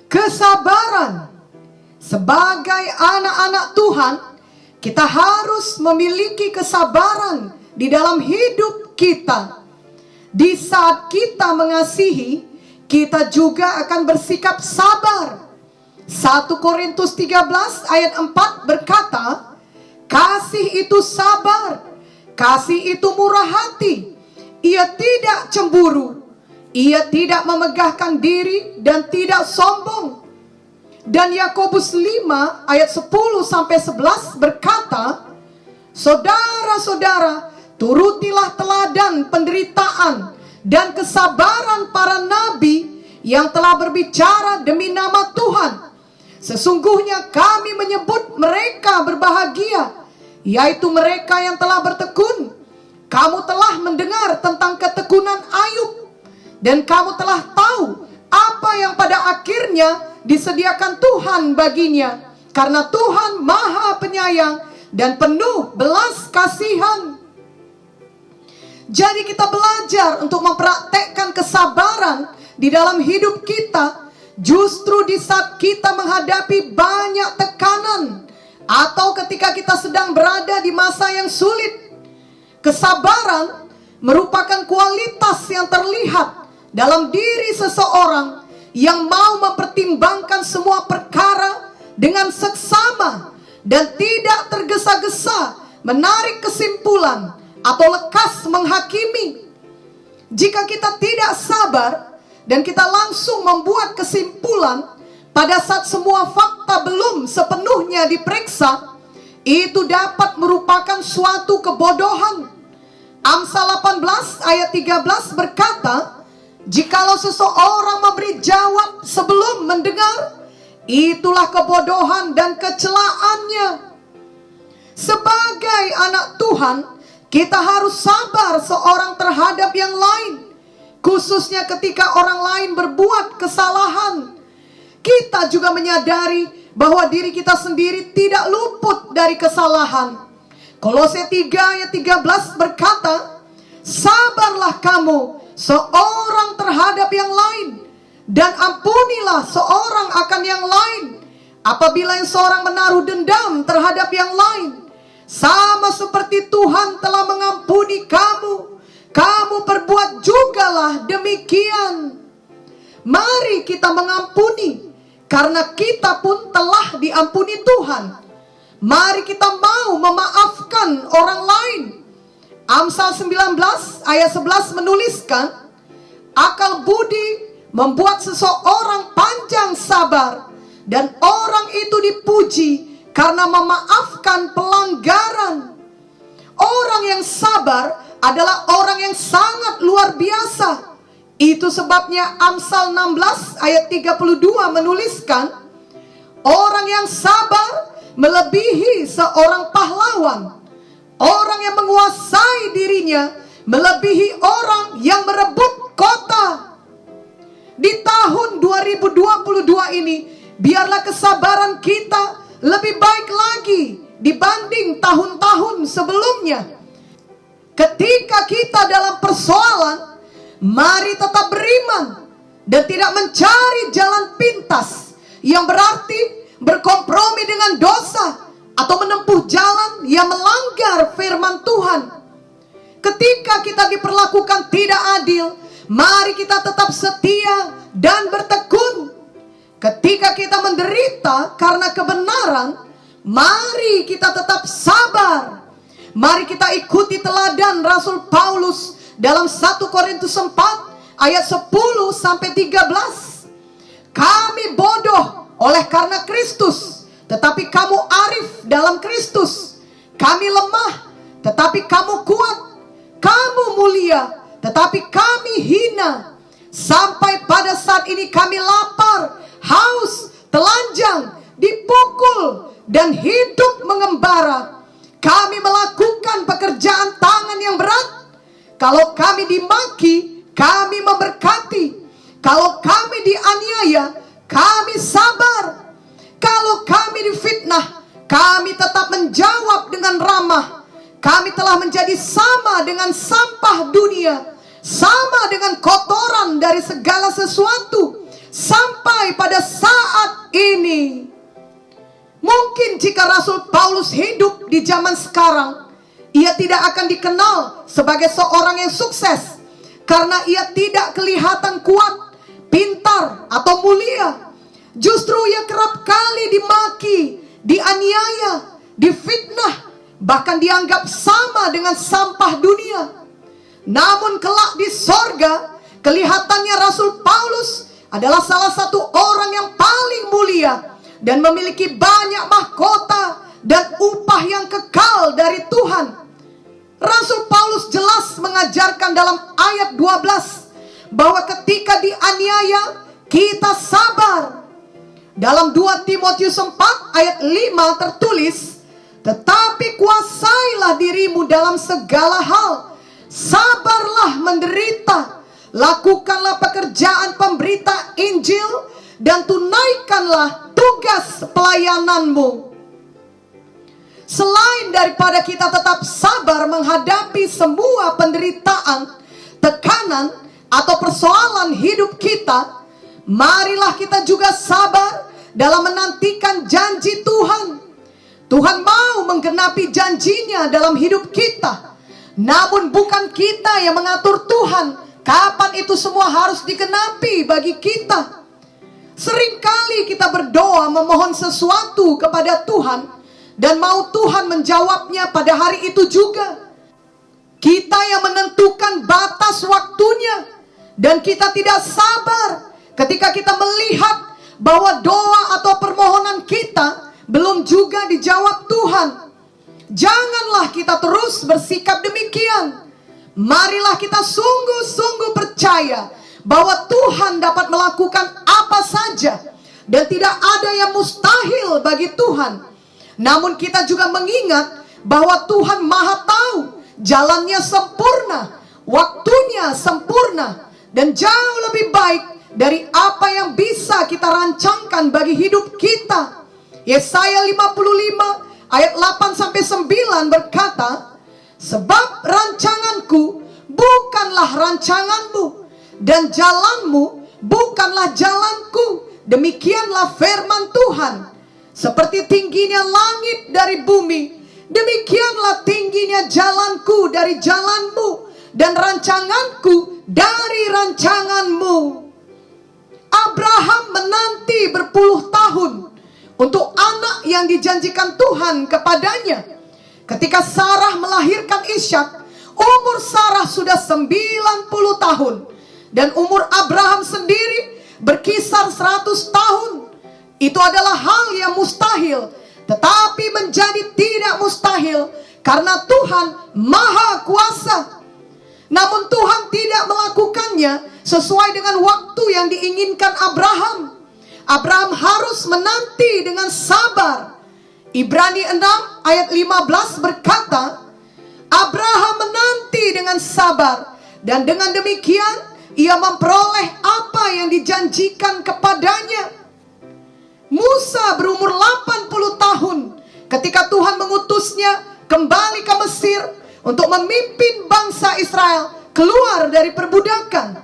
kesabaran. Sebagai anak-anak Tuhan, kita harus memiliki kesabaran di dalam hidup kita. Di saat kita mengasihi, kita juga akan bersikap sabar. 1 Korintus 13 ayat 4 berkata, kasih itu sabar, kasih itu murah hati, ia tidak cemburu, ia tidak memegahkan diri dan tidak sombong. Dan Yakobus 5 ayat 10 sampai 11 berkata, saudara-saudara, turutilah teladan penderitaan dan kesabaran para nabi yang telah berbicara demi nama Tuhan. Sesungguhnya kami menyebut mereka berbahagia, yaitu mereka yang telah bertekun. Kamu telah mendengar tentang ketekunan Ayub, dan kamu telah tahu apa yang pada akhirnya disediakan Tuhan baginya, karena Tuhan Maha Penyayang dan penuh belas kasihan. Jadi kita belajar untuk mempraktekkan kesabaran di dalam hidup kita. Justru di saat kita menghadapi banyak tekanan, atau ketika kita sedang berada di masa yang sulit, kesabaran merupakan kualitas yang terlihat dalam diri seseorang yang mau mempertimbangkan semua perkara dengan seksama dan tidak tergesa-gesa menarik kesimpulan atau lekas menghakimi. Jika kita tidak sabar dan kita langsung membuat kesimpulan pada saat semua fakta belum sepenuhnya diperiksa, itu dapat merupakan suatu kebodohan. Amsal 18 ayat 13 berkata, jikalau seseorang memberi jawab sebelum mendengar, itulah kebodohan dan kecelaannya. Sebagai anak Tuhan, kita harus sabar seorang terhadap yang lain, khususnya ketika orang lain berbuat kesalahan. Kita juga menyadari bahwa diri kita sendiri tidak luput dari kesalahan. Kolose 3 ayat 13 berkata, sabarlah kamu seorang terhadap yang lain, dan ampunilah seorang akan yang lain. Apabila yang seorang menaruh dendam terhadap yang lain, sama seperti Tuhan telah mengampuni kamu, kamu perbuat jugalah demikian. Mari kita mengampuni, karena kita pun telah diampuni Tuhan. Mari kita mau memaafkan orang lain. Amsal 19 ayat 11 menuliskan, akal budi membuat seseorang panjang sabar, dan orang itu dipuji karena memaafkan pelanggaran. Orang yang sabar adalah orang yang sangat luar biasa. Itu sebabnya Amsal 16 ayat 32 menuliskan, orang yang sabar melebihi seorang pahlawan. Orang yang menguasai dirinya melebihi orang yang merebut kota. Di tahun 2022 ini, biarlah kesabaran kita lebih baik lagi dibanding tahun-tahun sebelumnya. Ketika kita dalam persoalan, mari tetap beriman dan tidak mencari jalan pintas yang berarti berkompromi dengan dosa atau menempuh jalan yang melanggar firman Tuhan. Ketika kita diperlakukan tidak adil, mari kita tetap setia dan bertekun. Ketika kita menderita karena kebenaran, mari kita tetap sabar. Mari kita ikuti teladan Rasul Paulus dalam 1 Korintus 4 ayat 10 sampai 13. Kami bodoh oleh karena Kristus, tetapi kamu arif dalam Kristus. Kami lemah, tetapi kamu kuat. Kamu mulia, tetapi kami hina. Sampai pada saat ini kami lapar, haus, telanjang, dipukul, dan hidup mengembara. Kami melakukan pekerjaan tangan yang berat. Kalau kami dimaki, kami memberkati. Kalau kami dianiaya, kami sabar. Kalau kami difitnah, kami tetap menjawab dengan ramah. Kami telah menjadi sama dengan sampah dunia, sama dengan kotoran dari segala sesuatu, sampai pada saat ini. Mungkin jika Rasul Paulus hidup di zaman sekarang, ia tidak akan dikenal sebagai seorang yang sukses, karena ia tidak kelihatan kuat, pintar, atau mulia. Justru ia kerap kali dimaki, dianiaya, difitnah, bahkan dianggap sama dengan sampah dunia. Namun kelak di sorga, kelihatannya Rasul Paulus adalah salah satu orang yang paling mulia dan memiliki banyak mahkota dan upah yang kekal dari Tuhan. Rasul Paulus jelas mengajarkan dalam ayat 12 bahwa ketika dianiaya, kita sabar. Dalam 2 Timotius 4 ayat 5 tertulis, tetapi kuasailah dirimu dalam segala hal, sabarlah menderita, lakukanlah pekerjaan pemberita Injil, dan tunaikanlah tugas pelayananmu. Selain daripada kita tetap sabar menghadapi semua penderitaan, tekanan, atau persoalan hidup kita, marilah kita juga sabar dalam menantikan janji Tuhan. Tuhan mau menggenapi janjinya dalam hidup kita. Namun bukan kita yang mengatur Tuhan kapan itu semua harus digenapi bagi kita. Seringkali kita berdoa memohon sesuatu kepada Tuhan, dan mau Tuhan menjawabnya pada hari itu juga. Kita yang menentukan batas waktunya, dan kita tidak sabar ketika kita melihat bahwa doa atau permohonan kita belum juga dijawab Tuhan. Janganlah kita terus bersikap demikian. Marilah kita sungguh-sungguh percaya bahwa Tuhan dapat melakukan apa saja, dan tidak ada yang mustahil bagi Tuhan. Namun kita juga mengingat bahwa Tuhan Maha Tahu, jalannya sempurna, waktunya sempurna, dan jauh lebih baik dari apa yang bisa kita rancangkan bagi hidup kita. Yesaya 55 ayat 8-9 berkata, sebab rancanganku bukanlah rancanganmu, dan jalanmu bukanlah jalanku. Demikianlah firman Tuhan. Seperti tingginya langit dari bumi, demikianlah tingginya jalanku dari jalanmu, dan rancanganku dari rancanganmu. Abraham menanti berpuluh tahun untuk anak yang dijanjikan Tuhan kepadanya. Ketika Sarah melahirkan Ishak, umur Sarah sudah 90 tahun, dan umur Abraham sendiri berkisar 100 tahun. Itu adalah hal yang mustahil, tetapi menjadi tidak mustahil karena Tuhan Maha Kuasa. Namun Tuhan tidak melakukannya sesuai dengan waktu yang diinginkan Abraham. Abraham harus menanti dengan sabar. Ibrani 6 ayat 15 berkata, Abraham menanti dengan sabar, dan dengan demikian ia memperoleh apa yang dijanjikan kepadanya. Musa berumur 80 tahun ketika Tuhan mengutusnya kembali ke Mesir untuk memimpin bangsa Israel keluar dari perbudakan.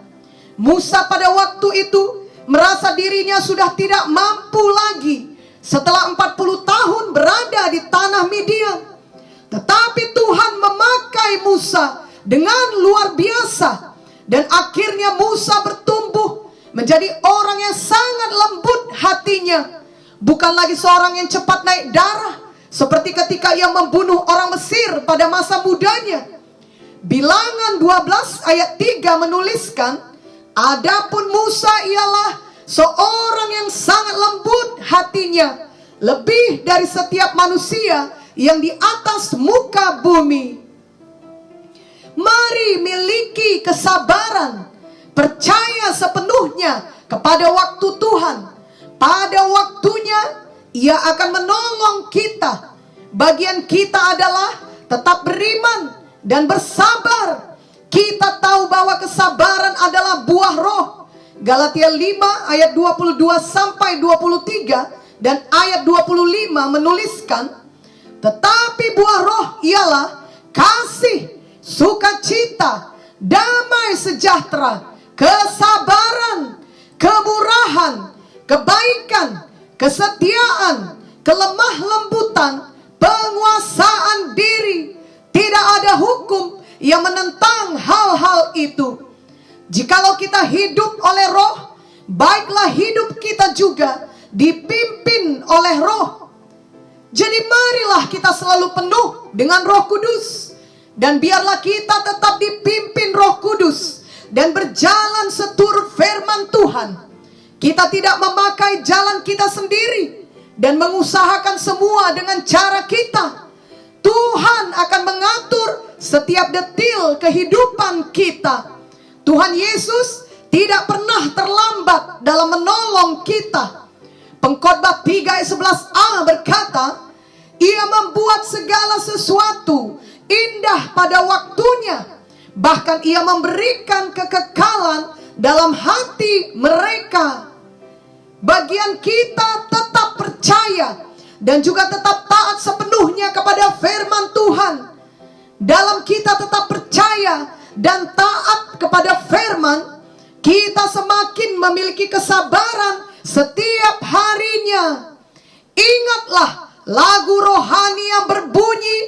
Musa pada waktu itu merasa dirinya sudah tidak mampu lagi setelah 40 tahun berada di tanah Midian. Tetapi Tuhan memakai Musa dengan luar biasa, dan akhirnya Musa bertumbuh menjadi orang yang sangat lembut hatinya. Bukan lagi seorang yang cepat naik darah seperti ketika ia membunuh orang Mesir pada masa mudanya. Bilangan 12 ayat 3 menuliskan, adapun Musa ialah seorang yang sangat lembut hatinya, lebih dari setiap manusia yang di atas muka bumi. Mari miliki kesabaran, percaya sepenuhnya kepada waktu Tuhan. Pada waktunya Ia akan menolong kita. Bagian kita adalah tetap beriman dan bersabar. Kita tahu bahwa kesabaran adalah buah roh. Galatia 5 ayat 22 sampai 23 dan ayat 25 menuliskan, tetapi buah roh ialah kasih, sukacita, damai sejahtera, kesabaran, kemurahan, kebaikan, kesetiaan, kelemah lembutan, penguasaan diri. Tidak ada hukum yang menentang hal-hal itu. Jikalau kita hidup oleh Roh, baiklah hidup kita juga dipimpin oleh Roh. Jadi marilah kita selalu penuh dengan Roh Kudus, dan biarlah kita tetap dipimpin Roh Kudus dan berjalan seturut firman Tuhan. Kita tidak memakai jalan kita sendiri dan mengusahakan semua dengan cara kita. Tuhan akan mengatur setiap detil kehidupan kita. Tuhan Yesus tidak pernah terlambat dalam menolong kita. Pengkhotbah 3 ayat 11a berkata, Ia membuat segala sesuatu indah pada waktunya. Bahkan Ia memberikan kekekalan dalam hati mereka. Bagian kita tetap percaya dan juga tetap taat sepenuhnya kepada firman Tuhan. Dalam kita tetap percaya dan taat kepada firman, kita semakin memiliki kesabaran setiap harinya. Ingatlah lagu rohani yang berbunyi,